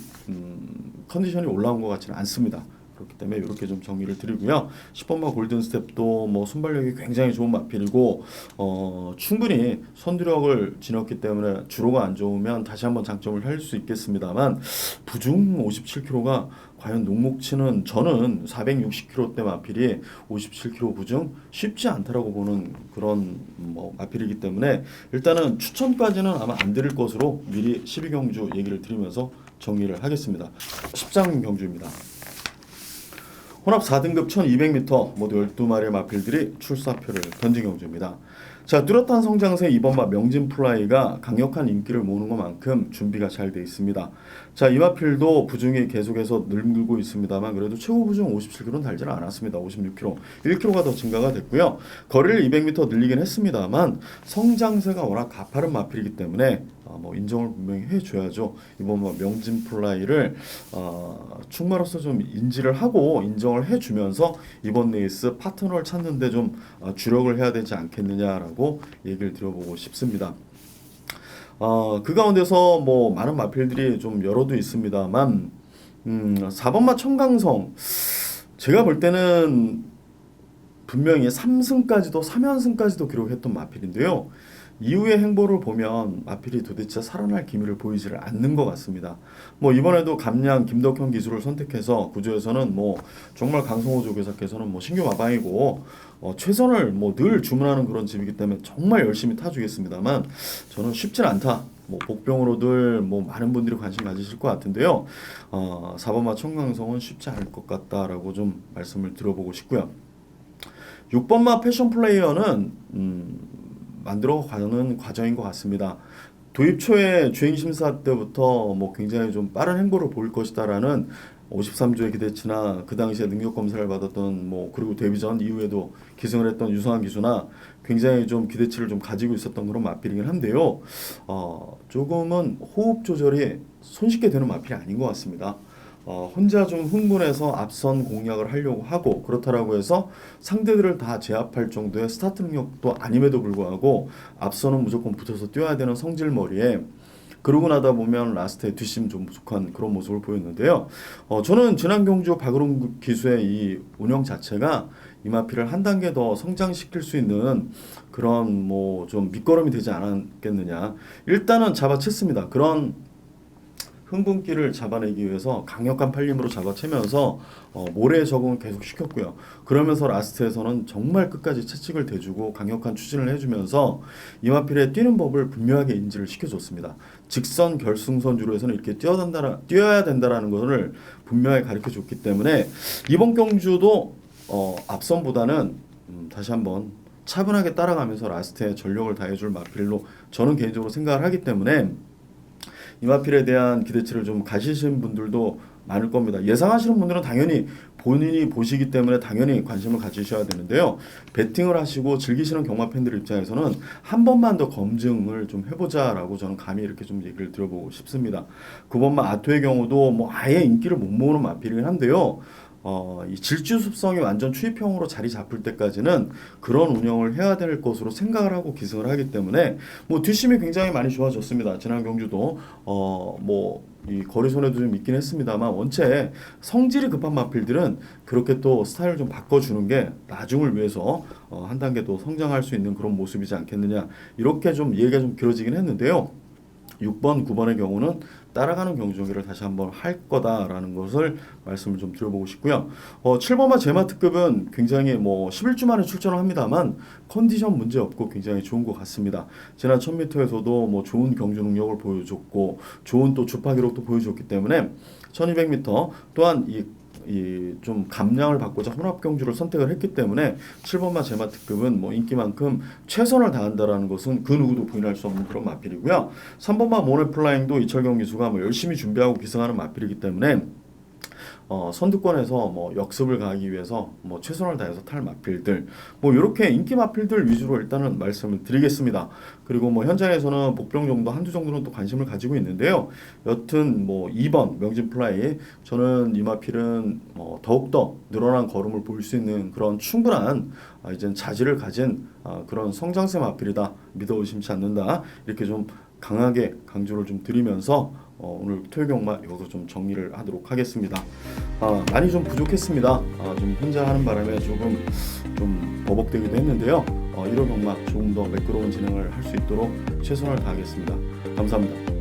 컨디션이 올라온 것 같지는 않습니다. 그렇기 때문에 이렇게 좀 정리를 드리고요. 10번마 골든스텝도 뭐 순발력이 굉장히 좋은 마필이고 충분히 선두력을 지녔기 때문에 주로가 안 좋으면 다시 한번 장점을 할 수 있겠습니다만 부중 57kg가 과연 녹목치는 저는 460kg대 마필이 57kg 부중 쉽지 않다라고 보는 그런 뭐 마필이기 때문에 일단은 추천까지는 아마 안 드릴 것으로 미리 12경주 얘기를 드리면서 정리를 하겠습니다. 10장 경주입니다. 혼합 4등급 1200m 모두 12마리의 마필들이 출사표를 던진 경주입니다. 자, 뚜렷한 성장세 이번마 명진플라이가 강력한 인기를 모으는 것만큼 준비가 잘 돼 있습니다. 자, 이 마필도 부중이 계속해서 늘고 있습니다만 그래도 최고 부중 57kg는 달지는 않았습니다. 56kg, 1kg가 더 증가가 됐고요. 거리를 200m 늘리긴 했습니다만 성장세가 워낙 가파른 마필이기 때문에 뭐 인정을 분명히 해줘야죠. 이번 명진플라이를 충마로서 좀 인지를 하고 인정을 해주면서 이번 레이스 파트너를 찾는데 좀 주력을 해야 되지 않겠느냐라고 얘기를 드려보고 싶습니다. 그 가운데서 뭐 많은 마필들이 좀 여러도 있습니다만 4번마 청강성 제가 볼 때는 분명히 3승까지도 3연승까지도 기록했던 마필인데요. 이후의 행보를 보면 마필이 도대체 살아날 기미를 보이지를 않는 것 같습니다. 뭐 이번에도 감량 김덕현 기술을 선택해서 구조에서는 뭐 정말 강성호 조교사께서는 뭐 신규 마방이고 최선을 뭐 늘 주문하는 그런 집이기 때문에 정말 열심히 타주겠습니다만 저는 쉽진 않다. 뭐 복병으로들 뭐 많은 분들이 관심 가지실 것 같은데요. 4번마 청강성은 쉽지 않을 것 같다라고 좀 말씀을 드려보고 싶고요. 6번마 패션 플레이어는 만들어가는 과정인 것 같습니다. 도입 초에 주행 심사 때부터 뭐 굉장히 좀 빠른 행보를 보일 것이다라는 53조의 기대치나 그 당시에 능력 검사를 받았던 뭐 그리고 데뷔 전 이후에도 기승을 했던 유성환 기수나 굉장히 좀 기대치를 좀 가지고 있었던 그런 마필이긴 한데요. 조금은 호흡 조절이 손쉽게 되는 마필이 아닌 것 같습니다. 혼자 좀 흥분해서 앞선 공략을 하려고 하고 그렇다라고 해서 상대들을 다 제압할 정도의 스타트 능력도 아님에도 불구하고 앞선은 무조건 붙어서 뛰어야 되는 성질머리에 그러고 나다 보면 라스트에 뒷심 좀 부족한 그런 모습을 보였는데요. 저는 지난 경주 박으론 기수의 이 운영 자체가 이마피를 한 단계 더 성장시킬 수 있는 그런 뭐 좀 밑거름이 되지 않았겠느냐. 일단은 잡아챘습니다. 그런 흥분기를 잡아내기 위해서 강력한 팔림으로 잡아채면서 모래에 적응을 계속 시켰고요. 그러면서 라스트에서는 정말 끝까지 채찍을 대주고 강력한 추진을 해주면서 이마필의 뛰는 법을 분명하게 인지를 시켜줬습니다. 직선 결승선주로에서는 이렇게 뛰어야 된다라는 것을 분명하게 가르쳐줬기 때문에 이번 경주도 앞선보다는 다시 한번 차분하게 따라가면서 라스트에 전력을 다해줄 마필로 저는 개인적으로 생각을 하기 때문에 이마필에 대한 기대치를 좀 가지신 분들도 많을 겁니다. 예상하시는 분들은 당연히 본인이 보시기 때문에 당연히 관심을 가지셔야 되는데요. 배팅을 하시고 즐기시는 경마 팬들 입장에서는 한 번만 더 검증을 좀 해보자라고 저는 감히 이렇게 좀 얘기를 드려보고 싶습니다. 9번마 아토의 경우도 뭐 아예 인기를 못 모으는 마필이긴 한데요. 이 질주 습성이 완전 추입형으로 자리 잡을 때까지는 그런 운영을 해야 될 것으로 생각을 하고 기승을 하기 때문에 뭐 뒷심이 굉장히 많이 좋아졌습니다. 지난 경주도 뭐 이 거리손에도 좀 있긴 했습니다만 원체 성질이 급한 마필들은 그렇게 또 스타일을 좀 바꿔주는 게 나중을 위해서 한 단계 또 성장할 수 있는 그런 모습이지 않겠느냐 이렇게 좀 얘기가 좀 길어지긴 했는데요. 6번, 9번의 경우는 따라가는 경주경기를 다시 한번 할 거다라는 것을 말씀을 좀 드려보고 싶고요. 7번마 제마 특급은 굉장히 뭐 11주 만에 출전을 합니다만 컨디션 문제 없고 굉장히 좋은 것 같습니다. 지난 1000m에서도 뭐 좋은 경주 능력을 보여줬고 좋은 또 주파 기록도 보여줬기 때문에 1200m 또한 이 좀 감량을 받고자 혼합 경주를 선택을 했기 때문에 7번마 제마 특급은 뭐 인기만큼 최선을 다한다라는 것은 그 누구도 부인할 수 없는 그런 마필이고요. 3번마 모네플라잉도 이철경 기수가 뭐 열심히 준비하고 기승하는 마필이기 때문에 선두권에서 뭐 역습을 가하기 위해서 뭐 최선을 다해서 탈 마필들 뭐 이렇게 인기 마필들 위주로 일단은 말씀을 드리겠습니다. 그리고 뭐 현장에서는 복병 정도 한두 정도는 또 관심을 가지고 있는데요. 여튼 뭐 2번 명진플라이 저는 이 마필은 더욱더 늘어난 걸음을 보일 수 있는 그런 충분한 이젠 자질을 가진 그런 성장세 마필이다. 믿어 의심치 않는다. 이렇게 좀 강하게 강조를 좀 드리면서 오늘 토요경마 여기서 좀 정리를 하도록 하겠습니다. 많이 좀 부족했습니다. 좀 혼자 하는 바람에 조금 좀 버벅대기도 했는데요. 1호 경마 조금 더 매끄러운 진행을 할 수 있도록 최선을 다하겠습니다. 감사합니다.